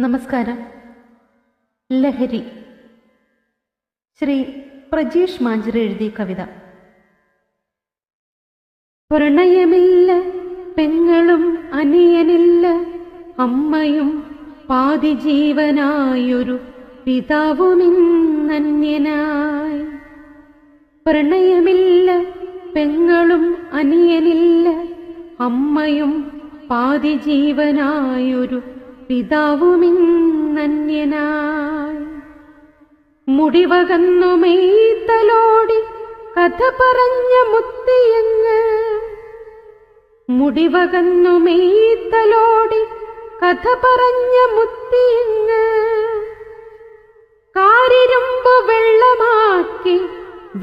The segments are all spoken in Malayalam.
നമസ്കാരം. ലഹരി, ശ്രീ പ്രജീഷ് മാഞ്ചിറ എഴുതിയ കവിത. പ്രണയമില്ല, പെങ്ങളും അനിയനില്ല, അമ്മയും പാതി ജീവനായൊരു പിതാവുമിന്നന്യനായി. പ്രണയമില്ല, പെങ്ങളും അനിയനില്ല, അമ്മയും പാതി ജീവനായൊരു പിതാവുമിന്നന്യനായി. മുടിവകന്നു മെയ്തലോടി കഥ പറഞ്ഞ മുത്തിയങ്ങ്, മുടിവകന്നു മെയ്തലോടി കഥ പറഞ്ഞ മുത്തിയങ്ങ്, കാരിരുമ്പ് വെള്ളമാക്കി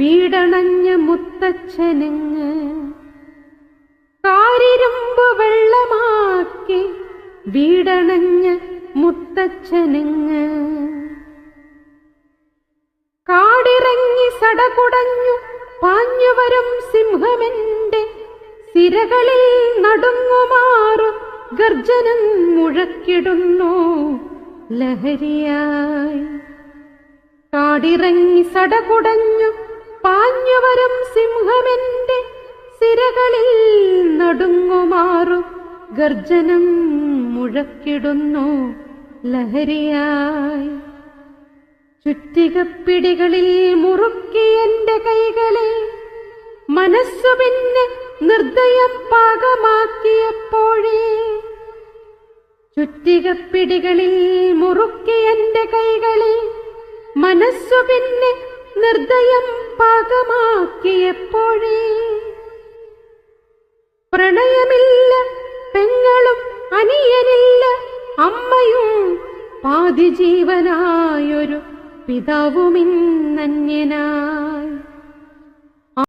വീടണഞ്ഞ മുത്തച്ഛനങ്ങ്, കാരിരുമ്പ് വെള്ളമാക്കി വീടണഞ്ഞ മുത്തച്ഛനങ്ങ്. കാടിറങ്ങി സടകുടഞ്ഞു പാഞ്ഞുവരും സിംഹമെന്റെ സിരകളിൽ നടുങ്ങുമാറു ഗർജനം മുഴക്കിടുന്നു ലഹരിയായി. കാടിറങ്ങി സടകുടഞ്ഞു പാഞ്ഞുവരും സിംഹമെന്റെ സിരകളിൽ നടുങ്ങുമാറു ഗർജനം മുഴക്കിടുന്നു ലഹരിയായി. ചുറ്റികപ്പിടികളിൽ മുറുക്കി എന്റെ കൈകളെ മനസ്സു പിന്നെ നിർദ്ദയം പാകമാക്കിയപ്പോഴേ, ചുറ്റികപ്പിടികളിൽ മുറുക്കി എന്റെ കൈകളെ മനസ്സു പിന്നെ നിർദ്ദയം പാകമാക്കിയപ്പോഴേ, പ്രണയമില്ല, പെങ്ങളും അനിയനില്ല, അമ്മയും പാതി ജീവനായൊരു പിതാവുമിന്നന്യനായി.